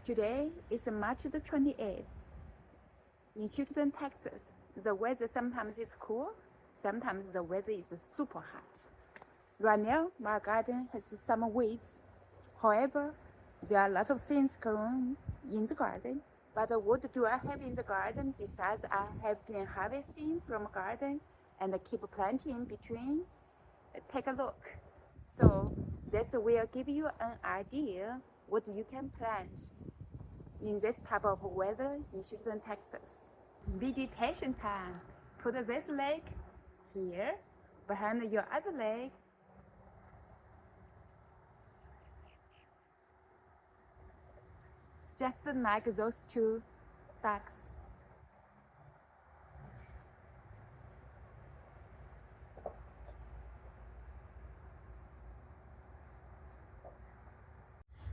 Today is March the 28th. In Houston, Texas, the weather sometimes is cool, sometimes the weather is super hot. Right now, my garden has some weeds. However, there are lots of things growing in the garden. But what do I have in the garden besides I have been harvesting from garden and keep planting between? Take a look. So this will give you an idea what you can plant in this type of weather in Houston, Texas. Vegetation time. Put this leg here, behind your other leg. Just like those two ducks.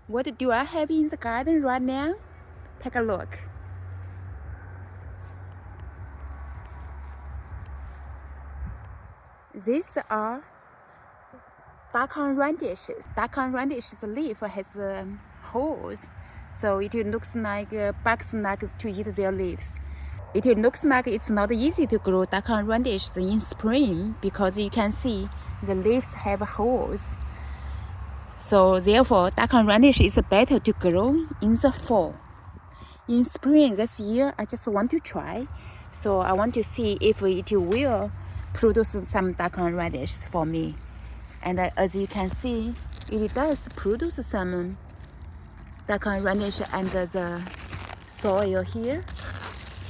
What do I have in the garden right now? Take a look. These are daikon radishes. Daikon radish's leaf has holes, so it looks like bugs like to eat their leaves. It looks like it's not easy to grow daikon radishes in spring because you can see the leaves have holes. So therefore, daikon radish is better to grow in the fall. In spring this year, I just want to try. So I want to see if it will produce some daikon radish for me. And as you can see, it does produce some daikon radish under the soil here.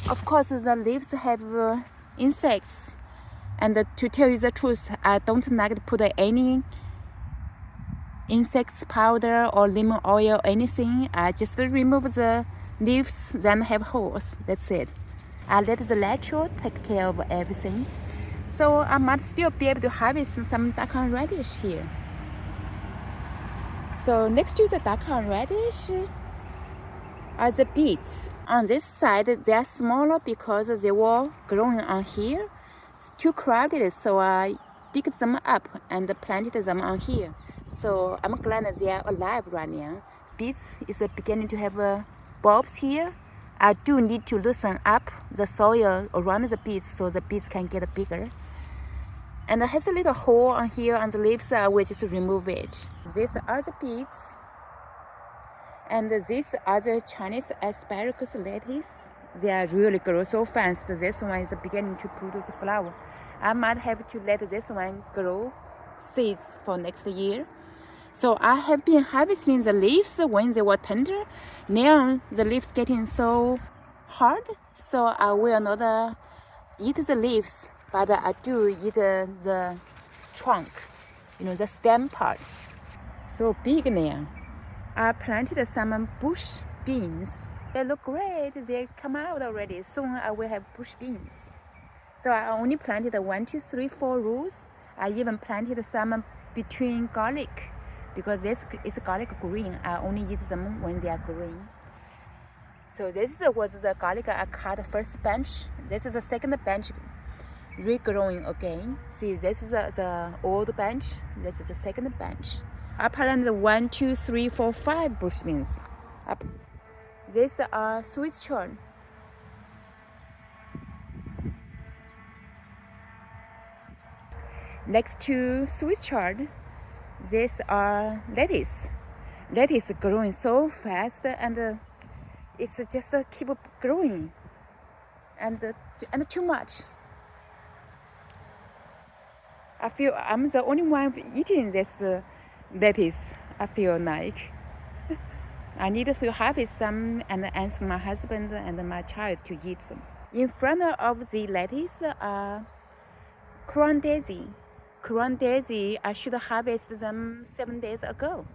Of course, the leaves have insects. And to tell you the truth, I don't like to put any insects powder or lemon oil or anything. I just remove the leaves that have holes. That's it. I let the natural take care of everything. So I might still be able to harvest some daikon radish here. So next to the daikon radish are the beets. On this side, they are smaller because they were growing on here. It's too crowded, so I dig them up and planted them on here. So I'm glad that they are alive right now. Beets is beginning to have bulbs here. I do need to loosen up the soil around the beets so the beets can get bigger. And it has a little hole on here on the leaves. I will just remove it. These are the beets. And these are the Chinese asparagus lettuce. They are really grow so fast. This one is beginning to produce flower. I might have to let this one grow seeds for next year. So I have been harvesting the leaves when they were tender. Now the leaves getting so hard, so I will not eat the leaves, but I do eat the trunk, the stem part. So big now. I planted some bush beans. They look great. They come out already. Soon I will have bush beans. So I only planted 1, 2, 3, 4 rows. I even planted some between garlic because this is garlic green. I only eat them when they are green. So this was the garlic I cut first bench. This is the second bench regrowing again. See, this is the old bench. This is the second bench. I planted 1, 2, 3, 4, 5 bush beans. These are Swiss chard. Next to Swiss chard, these are lettuce. Lettuce growing so fast, and it's just keep growing, and too much. I feel I'm the only one eating this lettuce. I feel like I need to harvest some and ask my husband and my child to eat them. In front of the lettuce are crown daisy. Crown daisy, I should harvest them 7 days ago,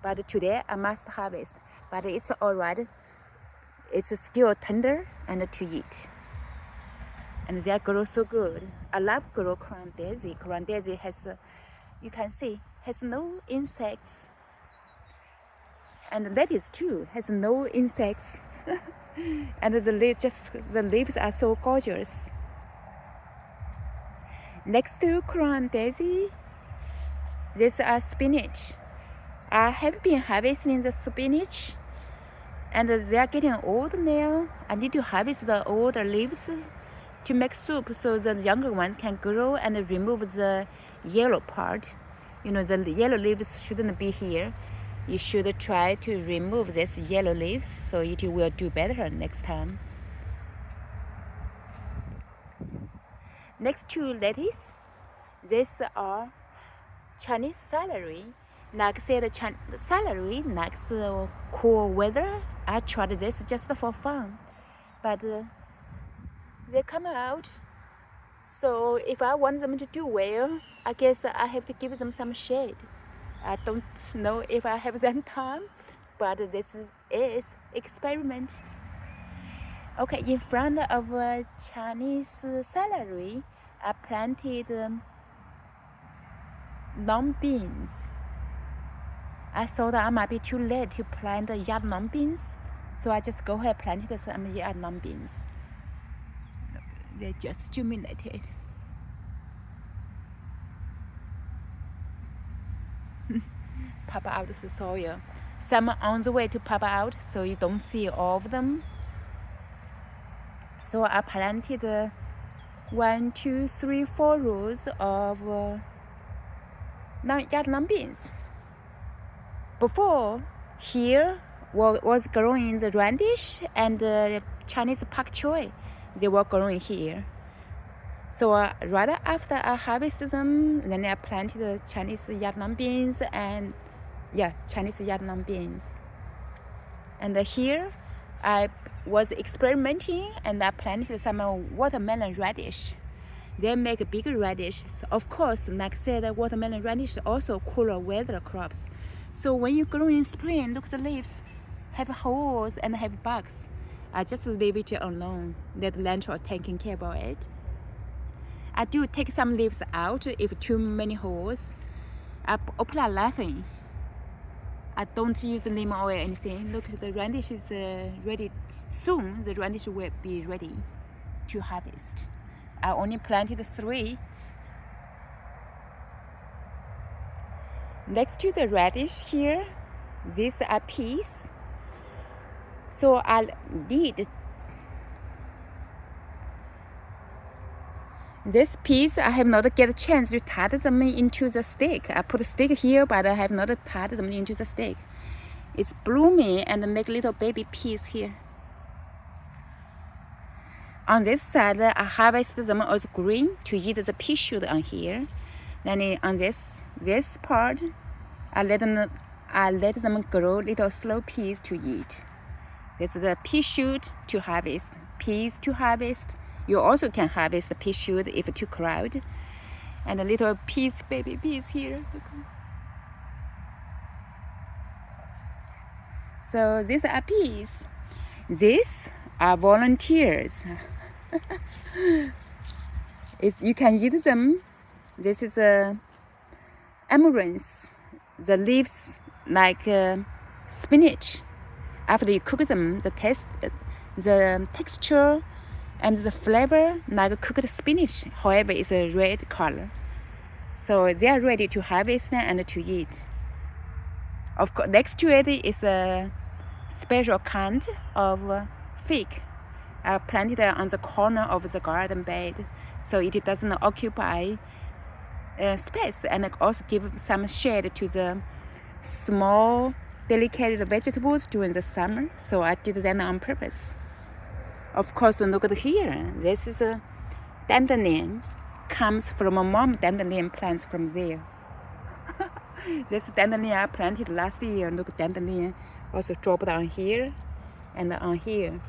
but today I must harvest. But it's alright. It's still tender and to eat, and they grow so good. I love grow crown daisy. Crown daisy has, you can see, has no insects, and lettuce too has no insects. And the leaves are so gorgeous. Next to crown daisy, these are spinach. I have been harvesting the spinach And they are getting old now. I need to harvest the older leaves to make soup so the younger ones can grow and remove the yellow part. You know, the yellow leaves shouldn't be here. You should try to remove this yellow leaves so it will do better next time. Next to lettuce, these are Chinese celery. Like I said, celery likes cool weather. I tried this just for fun, but they come out. So if I want them to do well, I guess I have to give them some shade. I don't know if I have that time, but this is experiment. Okay, in front of Chinese celery, I planted long beans. I thought I might be too late to plant yard long beans, so I just go ahead and planted some yard long beans. They just germinated. Pop out the soil. Some on the way to pop out, so you don't see all of them. So I planted 1, 2, 3, 4 rows of yard long beans. Before, here was growing the radish and the Chinese pak choi. They were growing here. So right after I harvested them, then I planted the Chinese yard long beans and Chinese yard long beans. And here I was experimenting and I planted some watermelon radish. They make bigger radishes. Of course, like I said, watermelon radish also cooler weather crops. So when you grow in spring, look, the leaves have holes and have bugs. I just leave it alone. Let the lantern taking care of it. I do take some leaves out if too many holes. I apply nothing. I don't use neem oil or anything. Look, the radish is ready. Soon the radish will be ready to harvest. I only planted 3. Next to the radish here, these are peas. So I did this piece. I have not get a chance to tie them into the stick. I put a stick here, but I have not tied them into the stick. It's blooming and make little baby peas here. On this side, I harvest them as green to eat the pea shoot on here. Then on this part, I let them grow little slow peas to eat. This is the pea shoot to harvest. Peas to harvest. You also can harvest the pea shoot if too crowded. And the little peas, baby peas here. Look. So these are peas. These are volunteers. You can eat them. This is amaranth. The leaves like spinach. After you cook them, the texture and the flavor like cooked spinach. However, it's a red color. So they are ready to harvest and to eat. Of course, next to it is a special kind of fig. I planted it on the corner of the garden bed, so it doesn't occupy space and also give some shade to the small, delicate vegetables during the summer. So I did that on purpose. Of course, look at here. This is a dandelion. Comes from a mom dandelion plants from there. This dandelion I planted last year. Look, dandelion also dropped on here and on here.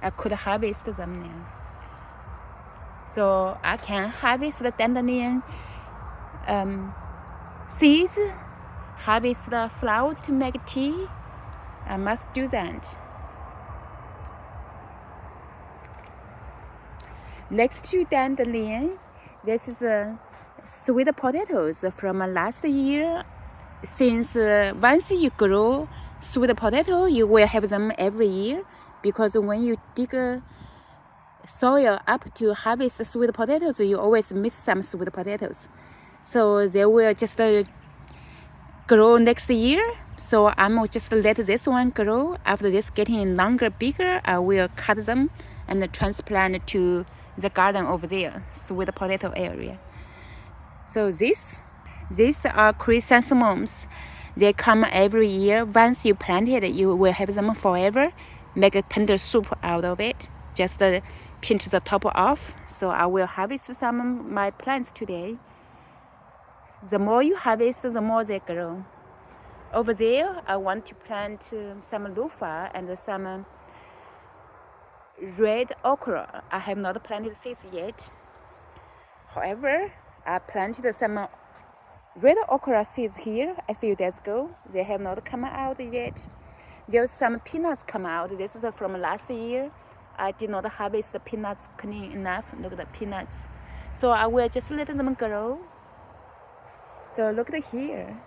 I could harvest them now. So I can harvest the dandelion seeds, harvest the flowers to make tea. I must do that. Next to dandelion, this is sweet potatoes from last year. Since once you grow sweet potato, you will have them every year, because when you dig soil up to harvest sweet potatoes, you always miss some sweet potatoes. So they will just grow next year. So I'm just let this one grow. After this getting longer, bigger, I will cut them and transplant to the garden over there, sweet potato area. So these are chrysanthemums. They come every year. Once you plant it, you will have them forever. Make a tender soup out of it. Just pinch the top off. So I will harvest some of my plants today. The more you harvest, the more they grow. Over there, I want to plant some loofah and some red okra. I have not planted seeds yet. However, I planted some red okra seeds here a few days ago. They have not come out yet. There's some peanuts come out. This is from last year. I did not harvest the peanuts clean enough. Look at the peanuts. So I will just let them grow. So look at here.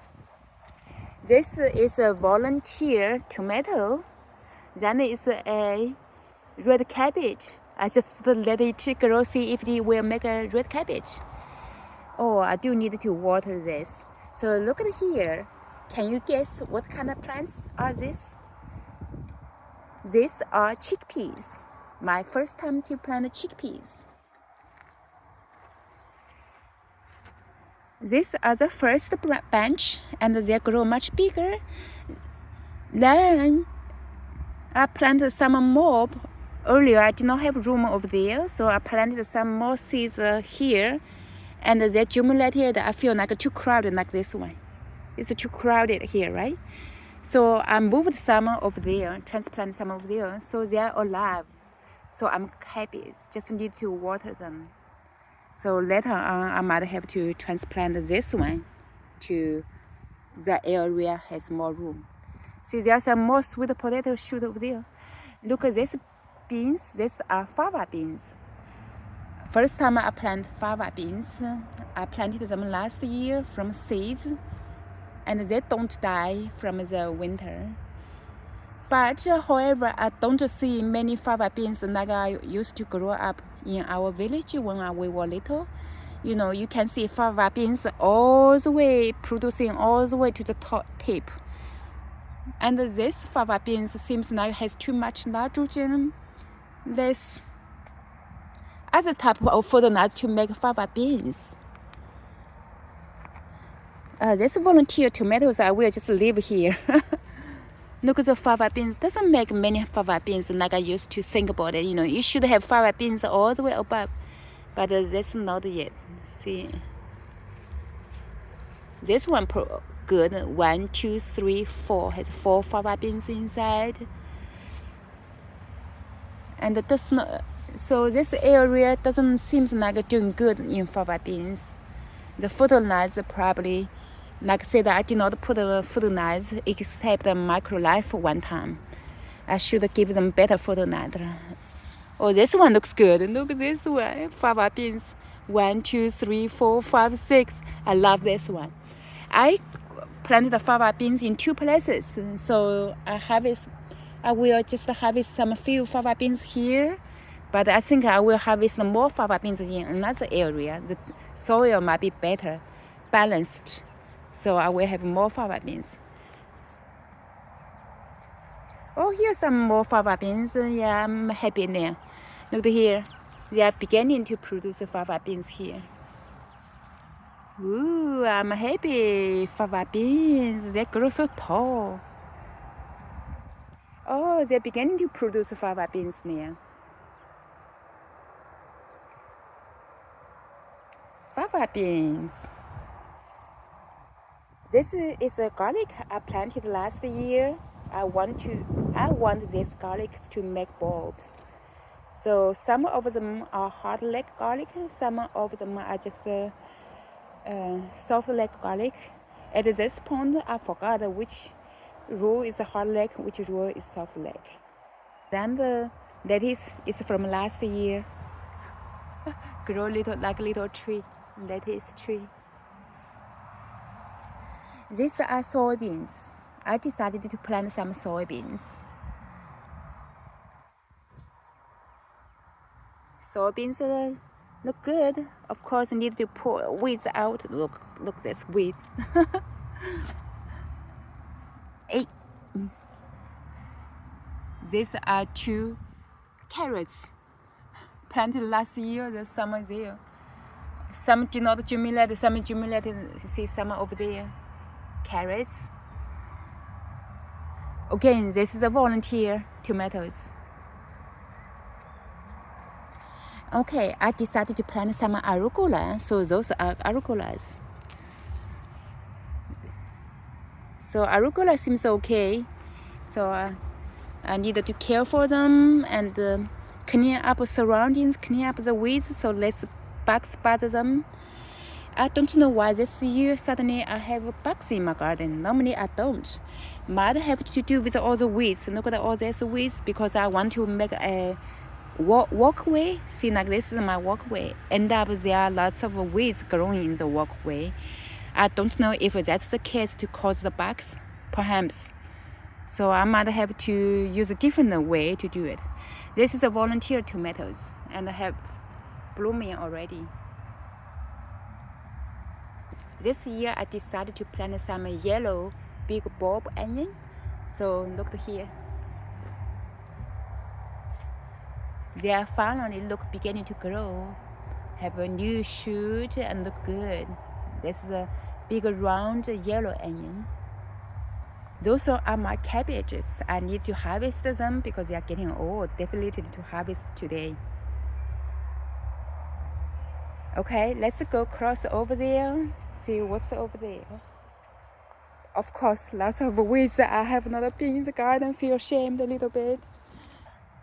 This is a volunteer tomato. Then is a red cabbage. I just let it grow, see if it will make a red cabbage. Oh, I do need to water this. So look at here. Can you guess what kind of plants are these? These are chickpeas. My first time to plant chickpeas. These are the first bunch, and they grow much bigger. Then I planted some more. Earlier, I did not have room over there, so I planted some more seeds here, and they accumulated. I feel like too crowded, like this one. It's too crowded here, right? So I moved some over there, transplanted some over there, so they are alive. So I'm happy. Just need to water them. So later on, I might have to transplant this one to the area has more room. See, there are some more sweet potato shoot over there. Look at these beans. These are fava beans. First time I planted fava beans, I planted them last year from seeds, and they don't die from the winter. But however, I don't see many fava beans like I used to grow up in our village when we were little. You know, you can see fava beans all the way, producing all the way to the top tip. And this fava beans seems like has too much nitrogen, less other type of fertilizer to make fava beans. This volunteer tomatoes, I will just leave here. Look at the fava beans. Doesn't make many fava beans like I used to think about it. You know, you should have fava beans all the way above, but that's not yet. See, this one good. 1, 2, 3, 4 has 4 fava beans inside, and it does not. So this area doesn't seem like doing good in fava beans. The fertilizer probably. Like I said, I did not put a fertilizer except a microlife one time. I should give them better fertilizer. Oh, this one looks good. Look at this one. Fava beans. 1, 2, 3, 4, 5, 6. I love this one. I planted the fava beans in 2 places. So I will just harvest some few fava beans here. But I think I will harvest more fava beans in another area. The soil might be better, balanced. So I will have more fava beans. Oh, here's some more fava beans. Yeah, I'm happy now. Look here. They are beginning to produce fava beans here. Ooh, I'm happy. Fava beans. They grow so tall. Oh, they're beginning to produce fava beans now. Fava beans. This is a garlic I planted last year. I want these garlics to make bulbs. So some of them are hard leg garlic, some of them are just soft leg garlic. At this point, I forgot which row is hard leg, which row is soft leg. Then the lettuce is from last year. Grow little tree, lettuce tree. These are soybeans. I decided to plant some soybeans. Soybeans look good. Of course, need to pull weeds out. Look this weeds. These are 2 carrots planted last year. There's some there. Some did not germinate, some germinated. See some over there. Carrots. Again, this is a volunteer tomatoes. Okay, I decided to plant some arugula, so those are arugulas. So arugula seems okay. So I needed to care for them and clean up surroundings, clean up the weeds so less bugs bother them. I don't know why this year suddenly I have bugs in my garden. Normally I don't. Might have to do with all the weeds. Look at all these weeds because I want to make a walkway. See, like this is my walkway. End up there are lots of weeds growing in the walkway. I don't know if that's the case to cause the bugs, perhaps. So I might have to use a different way to do it. This is a volunteer tomatoes and I have blooming already. This year I decided to plant some yellow big bulb onion. So look here. They are finally beginning to grow, have a new shoot and look good. This is a big round yellow onion. Those are my cabbages. I need to harvest them because they are getting old. Definitely to harvest today. Okay, let's go cross over there. See what's over there. Of course, lots of weeds. I have not been in the garden. Feel ashamed a little bit.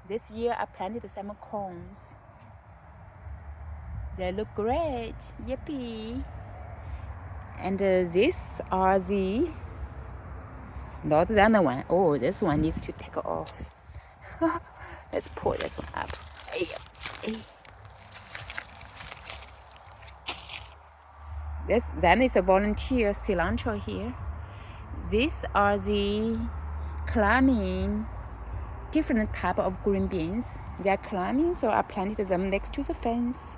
This year I planted some corns. They look great. Yippee! And these are the not the other one. Oh, this one needs to take off. Let's pull this one up. Then is a volunteer cilantro here. These are the climbing different type of green beans. They are climbing, so I planted them next to the fence.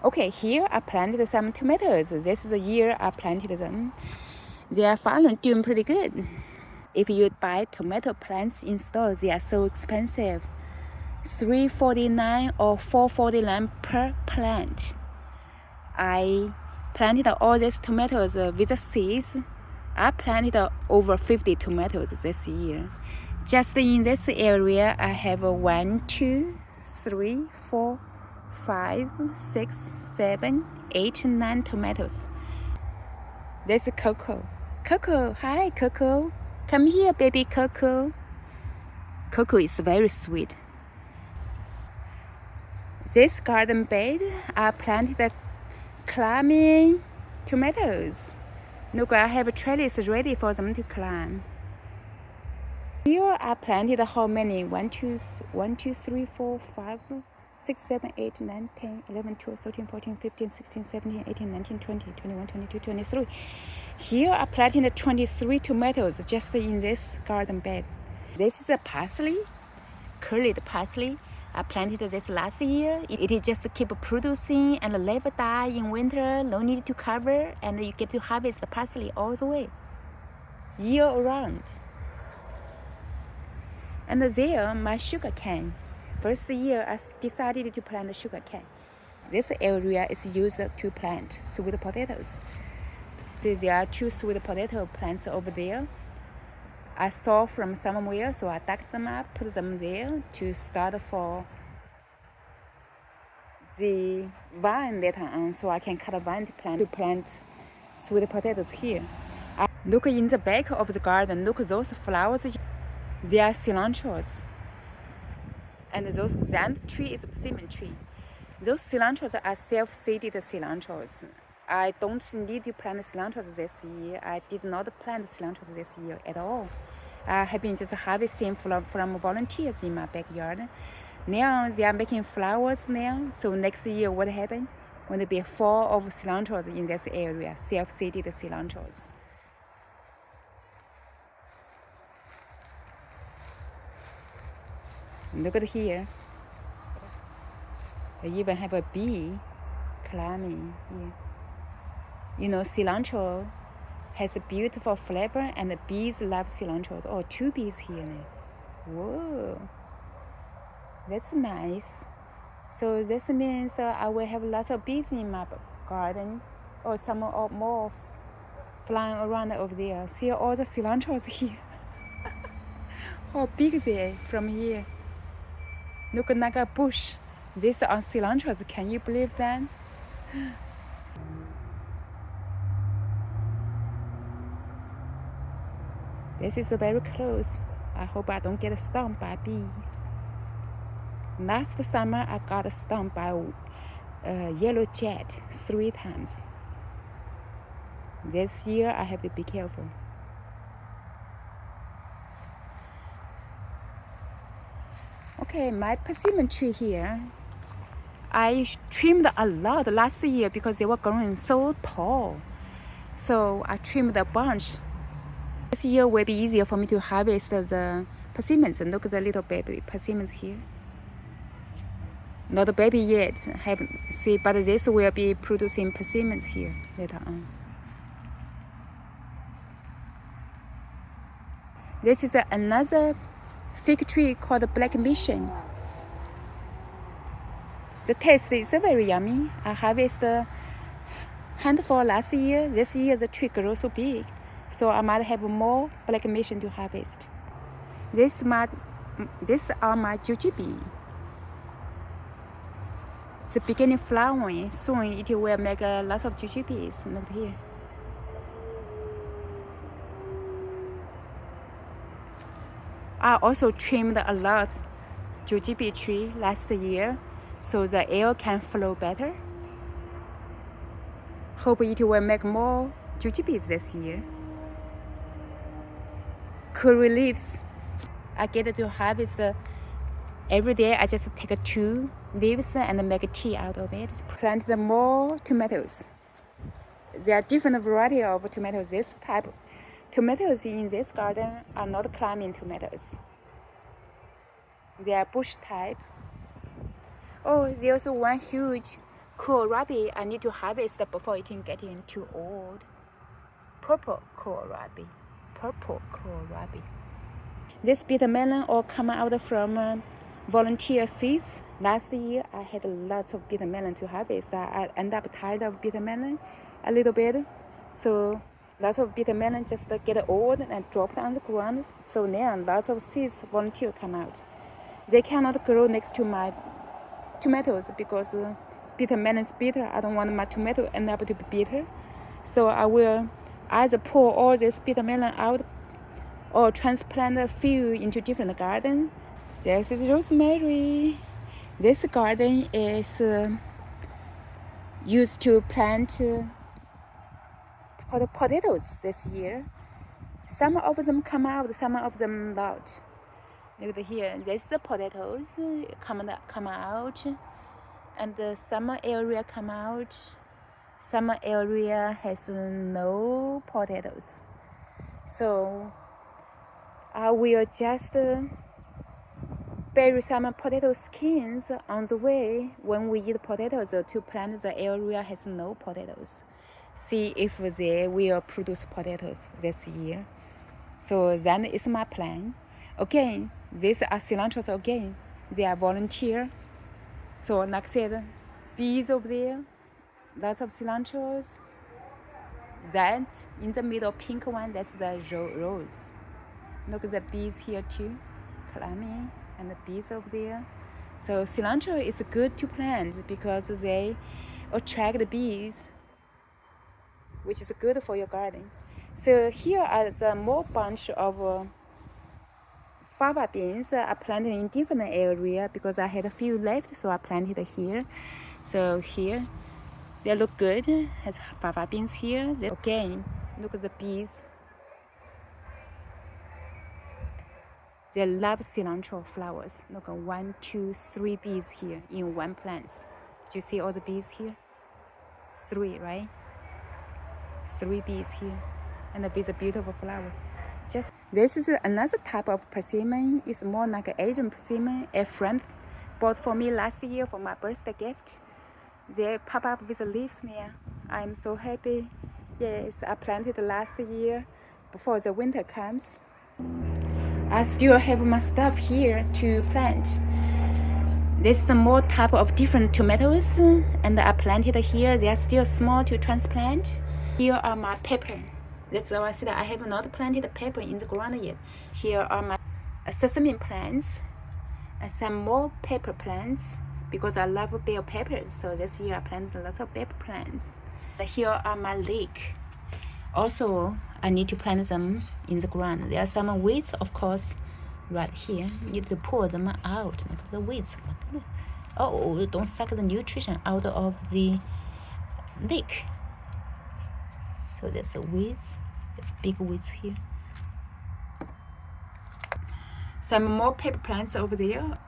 Okay, here I planted some tomatoes. This is the year I planted them. They are finally doing pretty good. If you buy tomato plants in stores, they are so expensive. $3.49 or $4.49 per plant. I planted all these tomatoes with the seeds. I planted over 50 tomatoes this year. Just in this area, I have 1, 2, 3, 4, 5, 6, 7, 8, 9 tomatoes. This is Coco. Coco, hi Coco. Come here, baby Coco. Coco is very sweet. This garden bed, I planted climbing tomatoes. Look, I have trellis ready for them to climb. Here I planted how many? 1, 2, 3, 4, 5, 6, 7, 8, 9, 10, 11, 12, 13, 14, 15, 16, 17, 18, 19, 20, 21, 22, 23. Here I planted 23 tomatoes just in this garden bed. This is a parsley, curled parsley. I planted this last year. It just keep producing and never die in winter. No need to cover, and you get to harvest the parsley all the way, year around. And there, my sugar cane. First year, I decided to plant sugar cane. This area is used to plant sweet potatoes. So there are 2 sweet potato plants over there. I saw from somewhere, so I dug them up, put them there to start for the vine later on, so I can cut a vine to plant sweet potatoes here. Look in the back of the garden. Look, those flowers, they are cilantros. And that tree is a persimmon tree. Those cilantros are self-seeded cilantros. I don't need to plant cilantros this year. I did not plant cilantros this year at all. I have been just harvesting from volunteers in my backyard. Now they are making flowers now. So next year what happened? When there be 4 of cilantros in this area, self-seeded cilantros. Look at here. I even have a bee climbing here. You know, cilantro Has a beautiful flavor, and the bees love cilantro. Oh, 2 bees here now. Whoa, that's nice. So this means I will have lots of bees in my garden, or some or more flying around over there. See all the cilantros here. How big they are from here. Look like a bush. These are cilantros. Can you believe that? This is very close. I hope I don't get stung by bees. Last summer, I got stung by yellow jet 3 times. This year, I have to be careful. Okay, my persimmon tree here, I trimmed a lot last year because they were growing so tall. So I trimmed a bunch. This year will be easier for me to harvest the persimmons. Look at the little baby persimmons here. Not a baby yet, haven't see, but this will be producing persimmons here later on. This is another fig tree called Black Mission. The taste is very yummy. I harvested a handful last year. This year the tree grew so big, so I might have more Black Mission to harvest. These are my jujube. It's beginning flowering. Soon it will make lots of jujubes. Look here. I also trimmed a lot jujube tree last year, so the air can flow better. Hope it will make more jujubes this year. Curry leaves. I get to harvest every day. I just take 2 leaves and make a tea out of it. Planted more tomatoes. There are different variety of tomatoes. This type tomatoes in this garden are not climbing tomatoes. They are bush type. Oh, there's one huge kohlrabi I need to harvest before it getting too old. Purple kohlrabi. This bitter melon all come out from volunteer seeds. Last year I had lots of bitter melon to harvest. I end up tired of bitter melon a little bit. So lots of bitter melon just get old and dropped on the ground. So now lots of seeds volunteer come out. They cannot grow next to my tomatoes because bitter melon is bitter. I don't want my tomato end up to be bitter. So I will either pull all this bitter melon out or transplant a few into different garden. This is rosemary. This garden is used to plant potatoes this year. Some of them come out, some of them not. Look here, this is the potatoes come out, and some area come out. Some area has no potatoes. So I will just bury some potato skins on the way when we eat potatoes to plant the area has no potatoes. See if they will produce potatoes this year. So that is my plan. Again, these are cilantros again. They are volunteer. So like I said, bees over there, lots of cilantros. That in the middle pink one, that's the rose. Look at the bees here too, climbing, and the bees over there. So cilantro is good to plant because they attract the bees, which is good for your garden. So here are the more bunch of fava beans I planted in different area because I had a few left, so I planted here. So here, they look good. Has fava beans here. Again, look at the bees. They love cilantro flowers. Look, 1, 2, 3 bees here in one plant. Do you see all the bees here? 3, right? 3 bees here, and with a beautiful flower. Just this is another type of persimmon. It's more like an Asian persimmon. A friend bought for me last year for my birthday gift. They pop up with the leaves now. I'm so happy Yes, I planted last year before the winter comes. I still have my stuff here to plant. This is more type of different tomatoes, and I planted here. They are still small to transplant. Here are my pepper. That's why I said I have not planted pepper in the ground yet. Here are my sesame plants, and some more pepper plants because I love bell peppers. So this year I planted lots of pepper plants. Here are my leek. Also, I need to plant them in the ground. There are some weeds, of course, right here. You need to pull them out. Look at the weeds. Oh, don't suck the nutrition out of the leek. So there's the weeds. There's big weeds here. Some more pepper plants over there.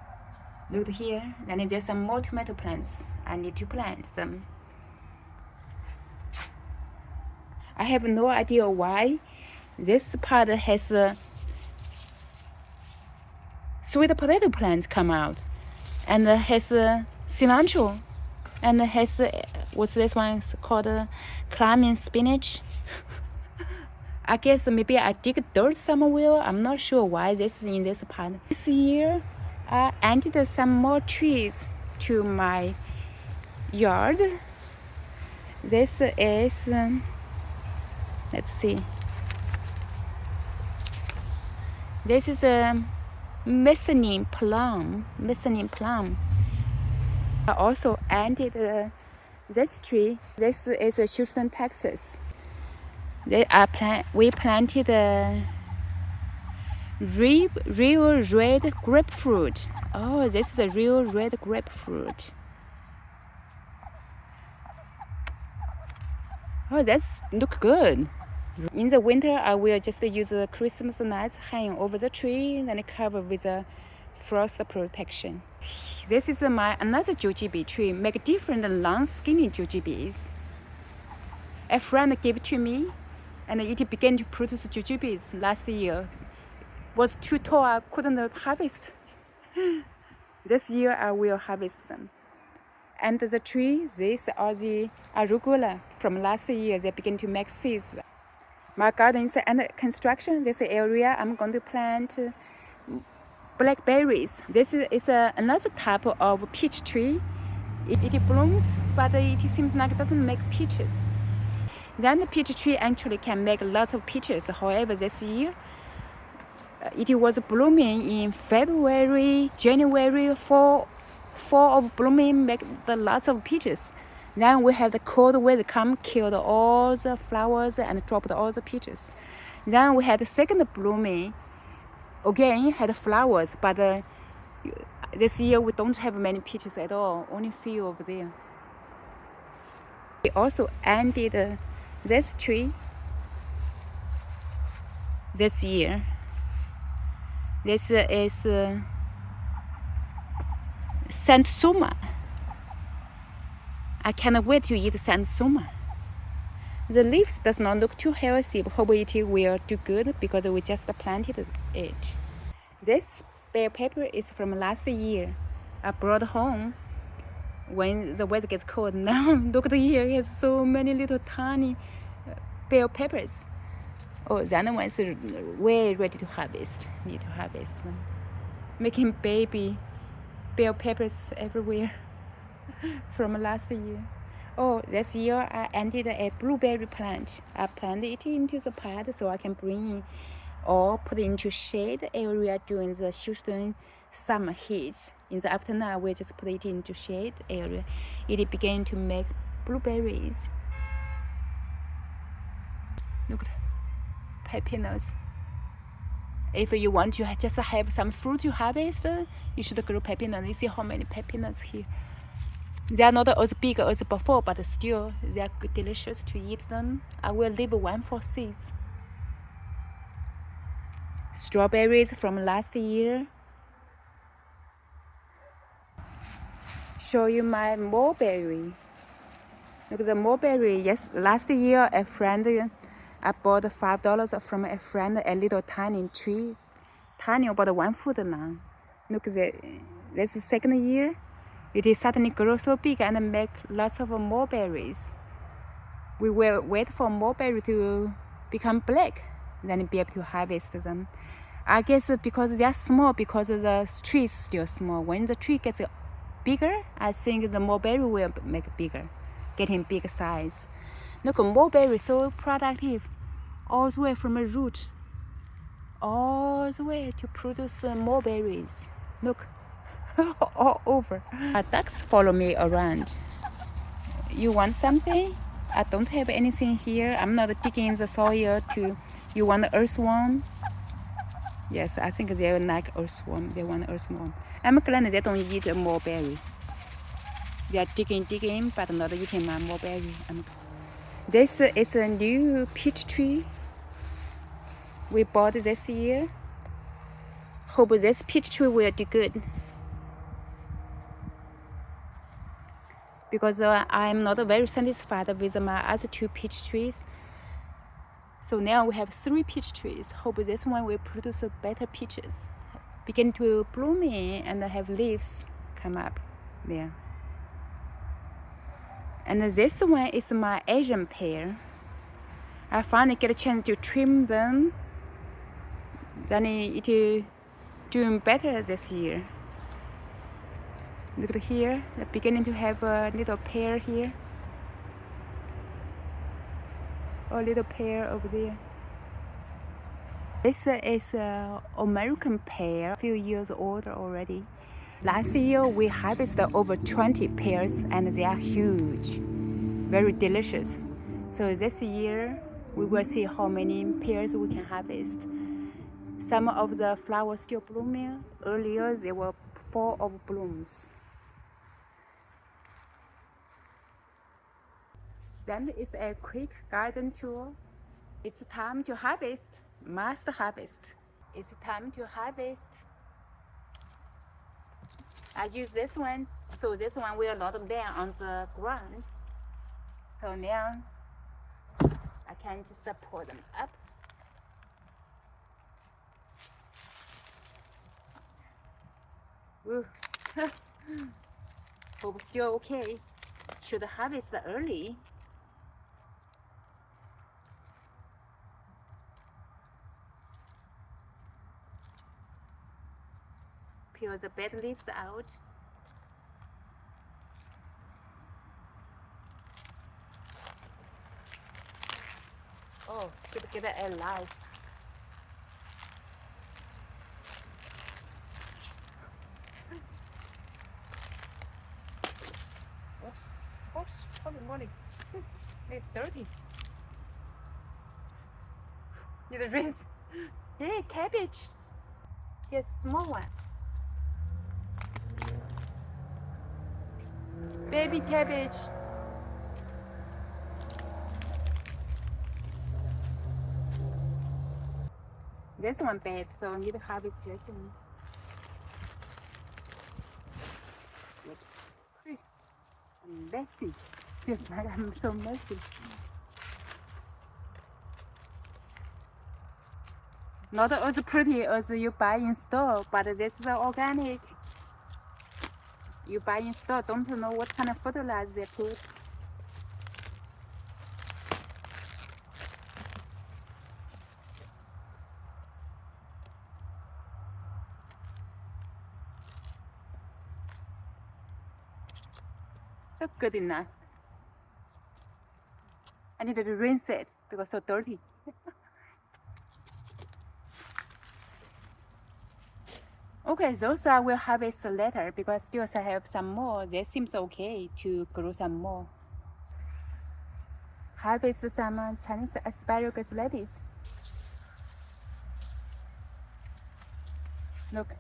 Look here. And there's some more tomato plants. I need to plant them. I have no idea why this part has sweet potato plants come out, and has cilantro, and has what's this one called climbing spinach. I guess maybe I dig dirt somewhere. I'm not sure why this is in this part. This year, I added some more trees to my yard. This is let's see. This is a mezzanine plum. I also added this tree. This is Houston, Texas. We planted real red grapefruit. Oh, this is a real red grapefruit. Oh, that's look good. In the winter, I will just use the Christmas lights hanging over the tree and cover with a frost protection. This is another jujube tree, make different long skinny jujubes. A friend gave it to me, and it began to produce jujubes last year. Was too tall, I couldn't harvest. This year, I will harvest them. And the tree, these are the arugula from last year. They begin to make seeds. My garden is under construction. This area, I'm going to plant blackberries. This is another type of peach tree. It blooms, but it seems like it doesn't make peaches. Then the peach tree actually can make lots of peaches. However, this year, it was blooming in February, January, fall of blooming, make lots of peaches. Then we had the cold weather come, killed all the flowers and dropped all the peaches. Then we had the second blooming, again had flowers, but this year we don't have many peaches at all, only few over there. We also added this tree this year. This is Satsuma. I cannot wait to eat Satsuma. The leaves does not look too healthy, but hope it will do good because we just planted it. This bell pepper is from last year. I brought home when the weather gets cold. Now look at here, it has so many little tiny bell peppers. Oh, the other ones are way ready to harvest. Need to harvest them. Making baby bell peppers everywhere from last year. Oh, this year I added a blueberry plant. I planted it into the pot so I can bring it or put it into shade area during the Houston summer heat. In the afternoon, I will just put it into shade area. It began to make blueberries. Look at pepinos. If you want to just have some fruit to harvest, you should grow pepinos. You see how many pepinos here. They are not as big as before, but still they are delicious to eat them. I will leave one for seeds. Strawberries from last year. Show you my mulberry. Look at the mulberry. Yes, last year I bought $5 from a friend, a little tiny tree, tiny about 1 foot long. Look at this is the second year. It is suddenly grow so big and make lots of mulberries. We will wait for mulberry to become black, then be able to harvest them. I guess because they are small, because the tree is still small. When the tree gets bigger, I think the mulberry will make bigger, getting big size. Look, mulberry is so productive, all the way from a root, all the way to produce mulberries. Look, all over. Ducks follow me around. You want something? I don't have anything here. I'm not digging in the soil to. You want the earthworm? Yes, I think they like earthworm. They want earthworm. I'm glad they don't eat mulberry. They are digging, but not eating my mulberry. This is a new peach tree we bought this year. Hope this peach tree will do good. Because I'm not very satisfied with my other 2 peach trees. So now we have 3 peach trees. Hope this one will produce better peaches. Begin to bloom and have leaves come up there. And this one is my Asian pear. I finally get a chance to trim them. Then it doing better this year. Look at here, they're beginning to have a little pear here. A little pear over there. This is an American pear, a few years old already. Last year we harvested over 20 pears and they are huge, very delicious. So this year we will see how many pears we can harvest. Some of the flowers still blooming. Earlier they were full of blooms. Then it's a quick garden tour. It's time to harvest. Must harvest. It's time to harvest. I use this one, so this one will not land on the ground. So now I can just pull them up. Ooh. Hope still okay. Should harvest early. Peel the bad leaves out. Oh, should get it alive. Oops, holy moly. It's dirty. Need a rinse. Hey, cabbage. Here's a small one. Baby cabbage. This one bad, so I need to harvest this one. Oops. I'm messy. Feels like I'm so messy. Not as pretty as you buy in store, but this is organic. You buy in store, don't know what kind of fertilizer they put. So good enough. I needed to rinse it because it's so dirty. Okay, those I will harvest later because still I have some more. That seems okay to grow some more. Harvest some Chinese asparagus lettuce. Look,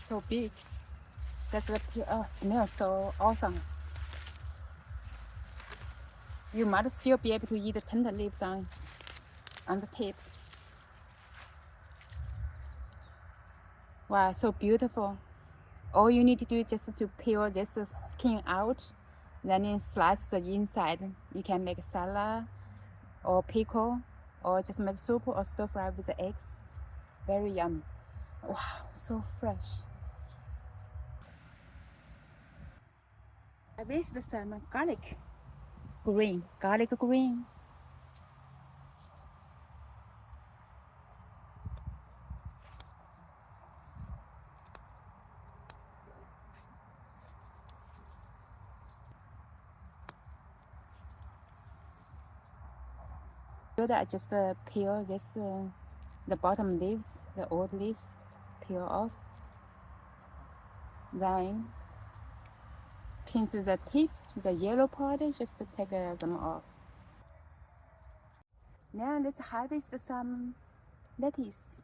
so big. That's the smells so awesome. You might still be able to eat the tender leaves on the tip. Wow, so beautiful. All you need to do is just to peel this skin out, then you slice the inside. You can make salad or pickle or just make soup or stir fry with the eggs. Very yummy. Wow, so fresh. This is some garlic green, garlic green. Good, I just peel this, the bottom leaves, the old leaves, peel off. Then pinch the tip, the yellow part, just take them off. Now let's harvest some lettuce.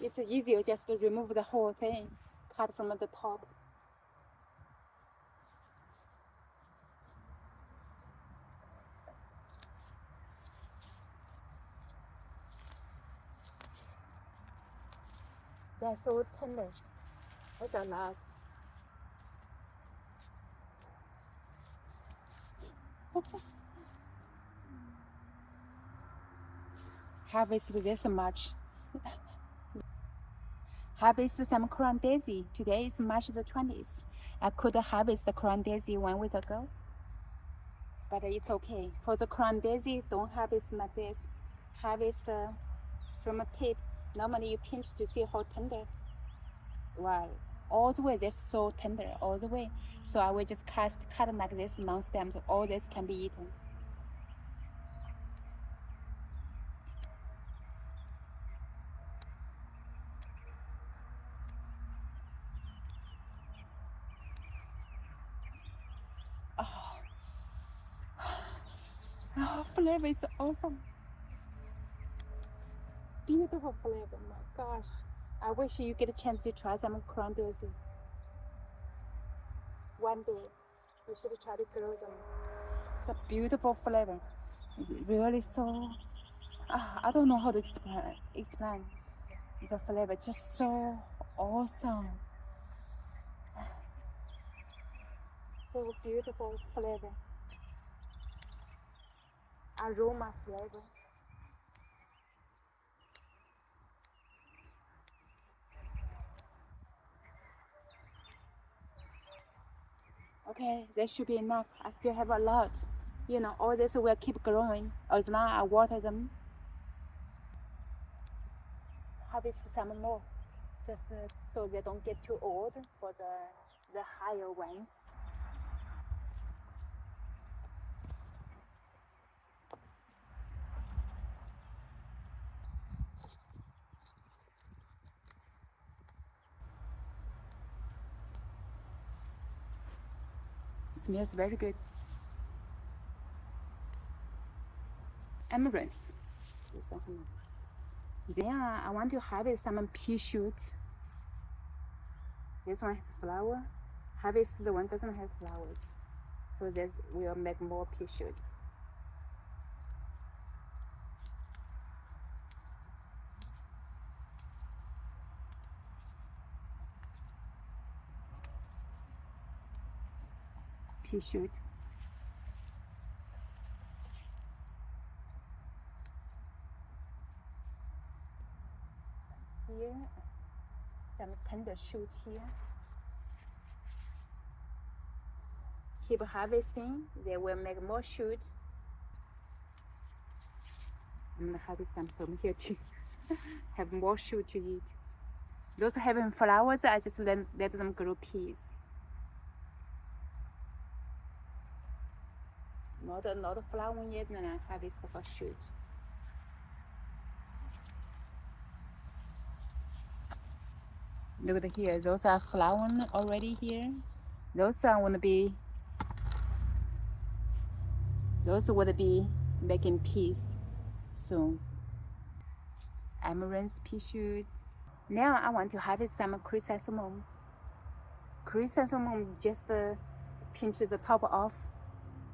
It's easier just to remove the whole thing, cut from the top. They're so tender. That's a lot. Harvest this much. Harvest some crown daisy. Today is March the 20th. I could harvest the crown daisy 1 week ago, but it's okay. For the crown daisy, don't harvest like this. Harvest from a tip. Normally you pinch to see how tender. Wow, all the way that's so tender, all the way. So I will just cut like this, non-stems. All this can be eaten. Oh, flavor is awesome. Beautiful flavor, my gosh. I wish you get a chance to try some crown daisy. One day, you should try to grow them. It's a beautiful flavor. It's really so, I don't know how to explain the flavor, just so awesome. So beautiful flavor. Aroma flavor. Okay, that should be enough. I still have a lot. You know, all this will keep growing as long as I water them. Harvest some more, just so they don't get too old for the higher ones. Smells very good. Amaranth. Then I want to harvest some pea shoot. This one has flower. Harvest the one doesn't have flowers. So this will make more pea shoot. Pea shoot. Here, some tender shoot here. Keep harvesting, they will make more shoot. I'm gonna harvest some from here too. Have more shoot to eat. Those having flowers, I just let them grow peas. Not flowering yet, then I harvest for shoot. Look at here, those are flowering already here. Those would be making peas soon. Amaranth pea shoot. Now I want to harvest some chrysanthemum. Chrysanthemum just pinch the top off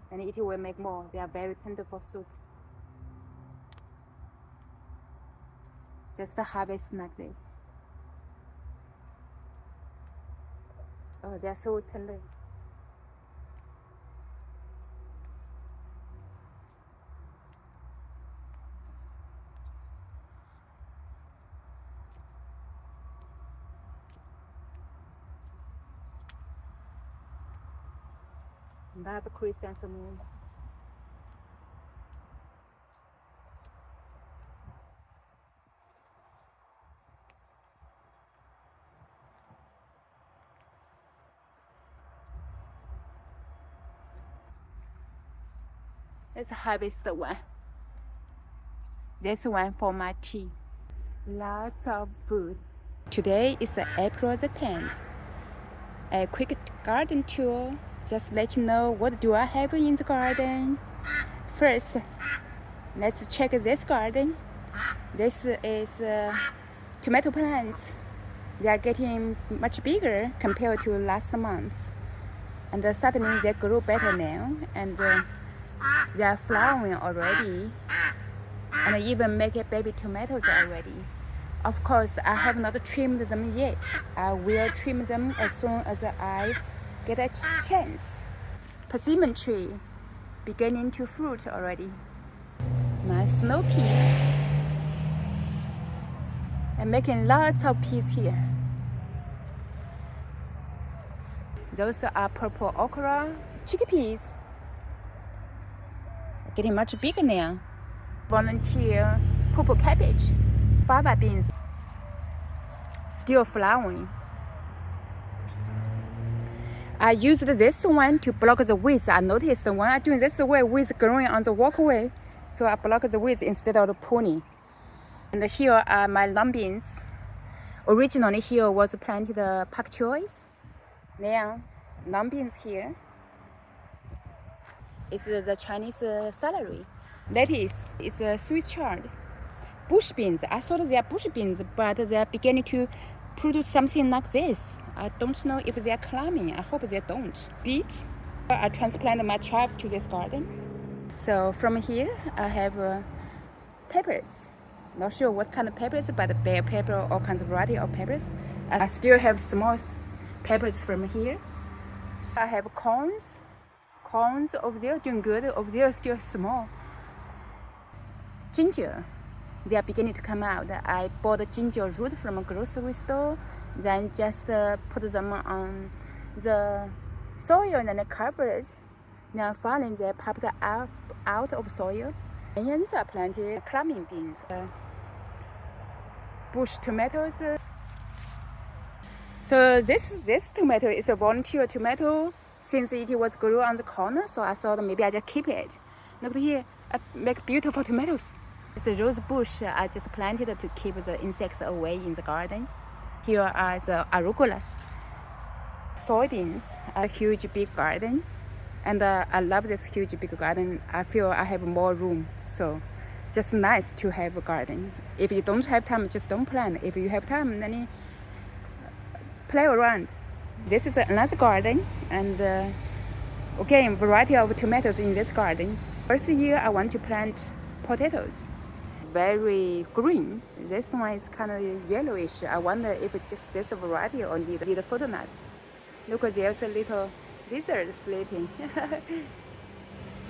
and it will make more. They are very tender for soup. Just harvest like this. Oh, they're so tender. Another chrysanthemum. Let's harvest the one. This one for my tea. Lots of food. Today is April the 10th. A quick garden tour. Just let you know what do I have in the garden. First, let's check this garden. This is tomato plants. They are getting much bigger compared to last month. And suddenly they grow better now. And they are flowering already. And even make baby tomatoes already. Of course, I have not trimmed them yet. I will trim them as soon as I get a chance. Persimmon tree beginning to fruit already. My snow peas. I'm making lots of peas here. Those are purple okra, chickpeas. Getting much bigger now. Volunteer purple cabbage, fava beans, still flowering. I used this one to block the weeds. I noticed when I'm doing this way, weeds growing on the walkway, so I block the weeds instead of the pruning. And here are my long beans. Originally here was planted pak choys. Now long beans here is the Chinese celery. Lettuce is a Swiss chard. Bush beans, I thought they are bush beans, but they are beginning to produce something like this. I don't know if they are climbing. I hope they don't. Beet, I transplanted my chives to this garden. So from here, I have peppers. Not sure what kind of peppers, but bell pepper, all kinds of variety of peppers. I still have small peppers from here. So I have corns. Corns over there doing good. Over there still small. Ginger, they are beginning to come out. I bought the ginger root from a grocery store, then just put them on the soil and then covered. Now finally they popped up out of soil. Onions are planted, climbing beans, bush tomatoes. So this tomato is a volunteer tomato since it was grew on the corner, so I thought maybe I just keep it. Look here, I make beautiful tomatoes. It's a rose bush I just planted to keep the insects away in the garden. Here are the arugula. Soybeans, a huge big garden. And I love this huge big garden. I feel I have more room, so just nice to have a garden. If you don't have time, just don't plant. If you have time, then play around. This is another garden, and again, variety of tomatoes in this garden. First year, I want to plant potatoes. Very green. This one is kind of yellowish. I wonder if it's just this variety or need photonuts. Look, there's a little lizard sleeping.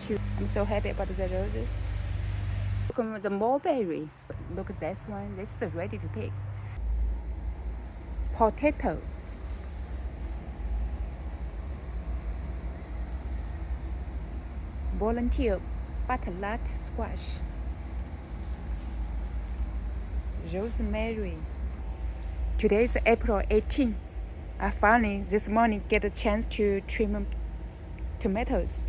Cute. I'm so happy about the roses. Look at the mulberry. Look at this one. This is ready to pick. Potatoes. Volunteer butternut squash. Rosemary. Today is April 18. I finally this morning get a chance to trim tomatoes.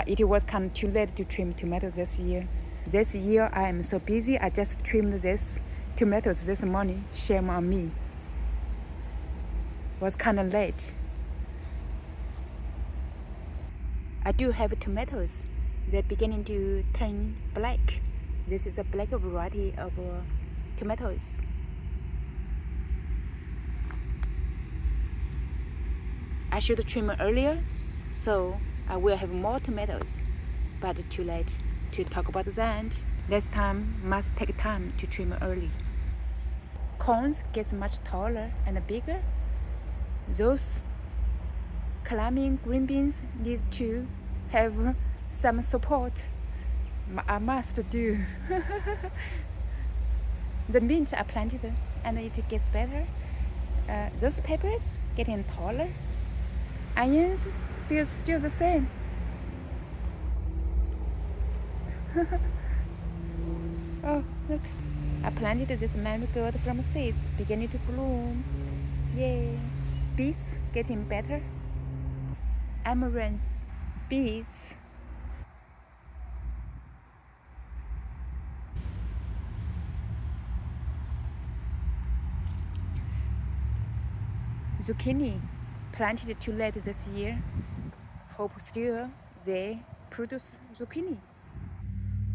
It was kind of too late to trim tomatoes this year. This year I am so busy. I just trimmed this tomatoes this morning. Shame on me. Was kind of late. I do have tomatoes. They're beginning to turn black. This is a black variety of tomatoes. I should trim earlier, so I will have more tomatoes, but too late to talk about that. Next time must take time to trim early. Corns gets much taller and bigger. Those climbing green beans need to have some support. I must do. The mint I planted and it gets better. Those peppers getting taller. Onions feels still the same. Oh, look. I planted this marigold from seeds, beginning to bloom. Yay. Beets getting better. Amaranth. Beets. Zucchini. Planted too late this year. Hope still they produce zucchini.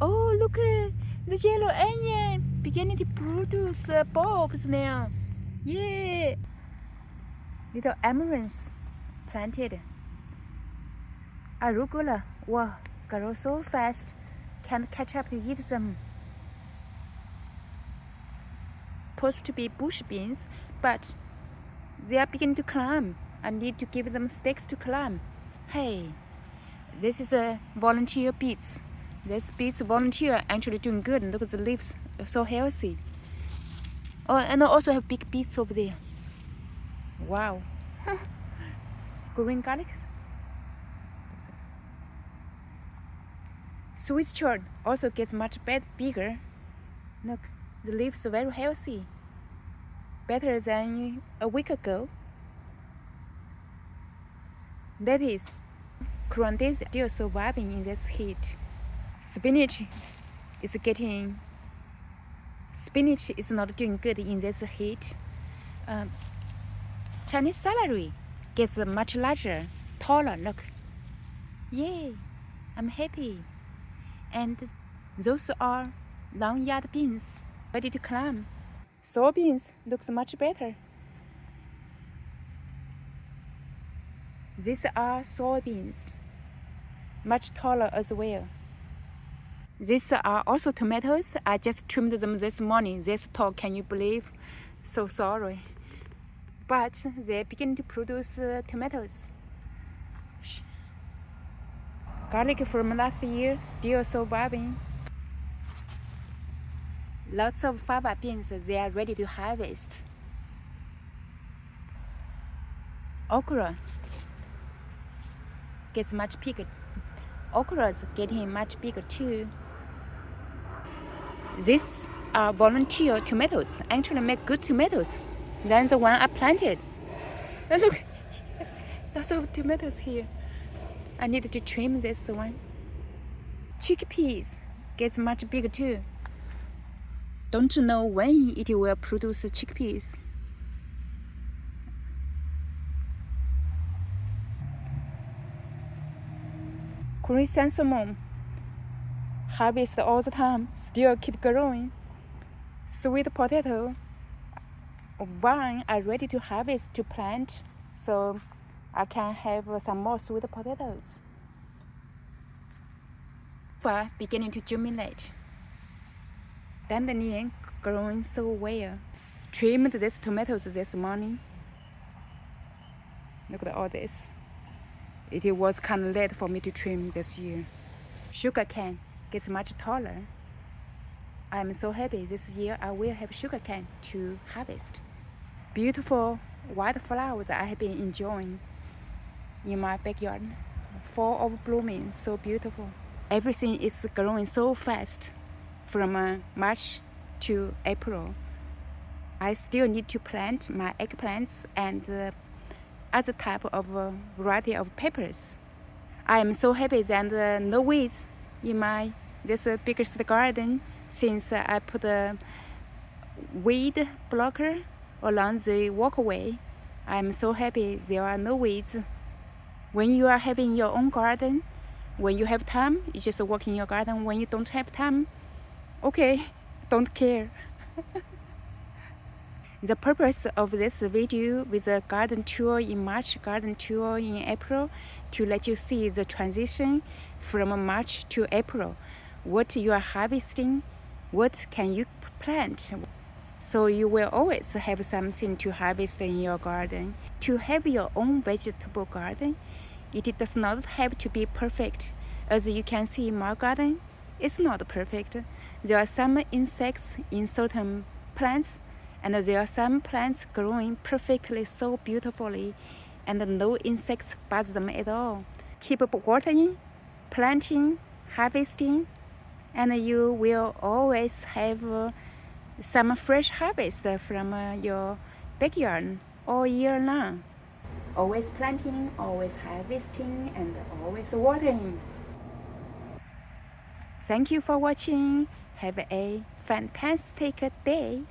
Oh, look, the yellow onion beginning to produce bulbs now. Yeah. Little amaranth planted. Arugula, wow, grow so fast, can't catch up to eat them. Supposed to be bush beans, but they are beginning to climb. I need to give them sticks to climb. Hey, this is a volunteer beets. This beets volunteer actually doing good. Look at the leaves, so healthy. Oh, and I also have big beets over there. Wow. Green garlic. Swiss chard also gets much bigger. Look, the leaves are very healthy. Better than a week ago. Lettuce, Crondes still surviving in this heat. Spinach is not doing good in this heat. Chinese celery gets much larger, taller. Look, yay! I'm happy. And those are long yard beans ready to climb. Soybeans looks much better. These are soybeans, much taller as well. These are also tomatoes. I just trimmed them this morning. This tall, can you believe? So sorry. But they begin to produce tomatoes. Garlic from last year still surviving. Lots of fava beans, they are ready to harvest. Okra gets much bigger. Okra is getting much bigger too. These are volunteer tomatoes, actually make good tomatoes than the one I planted. Oh, look, lots of tomatoes here. I need to trim this one. Chickpeas gets much bigger too. Don't know when it will produce chickpeas. Chrysanthemum harvest all the time, still keep growing. Sweet potato, vine are ready to harvest to plant, so I can have some more sweet potatoes. Beginning to germinate. Dandelion growing so well. Trimmed these tomatoes this morning. Look at all this. It was kind of late for me to trim this year. Sugar cane gets much taller. I'm so happy this year I will have sugar cane to harvest. Beautiful white flowers I have been enjoying in my backyard. Fall of blooming, so beautiful. Everything is growing so fast from March to April. I still need to plant my eggplants and other type of variety of peppers. I am so happy that no weeds in this biggest garden since I put a weed blocker along the walkway. I am so happy there are no weeds. When you are having your own garden, when you have time, you just work in your garden. When you don't have time, okay, don't care. The purpose of this video with a garden tour in March, garden tour in April, to let you see the transition from March to April, what you are harvesting, what can you plant. So you will always have something to harvest in your garden. To have your own vegetable garden, it does not have to be perfect. As you can see in my garden, it's not perfect. There are some insects in certain plants, and there are some plants growing perfectly so beautifully, and no insects bother them at all. Keep watering, planting, harvesting, and you will always have some fresh harvest from your backyard all year long. Always planting, always harvesting, and always watering. Thank you for watching. Have a fantastic day.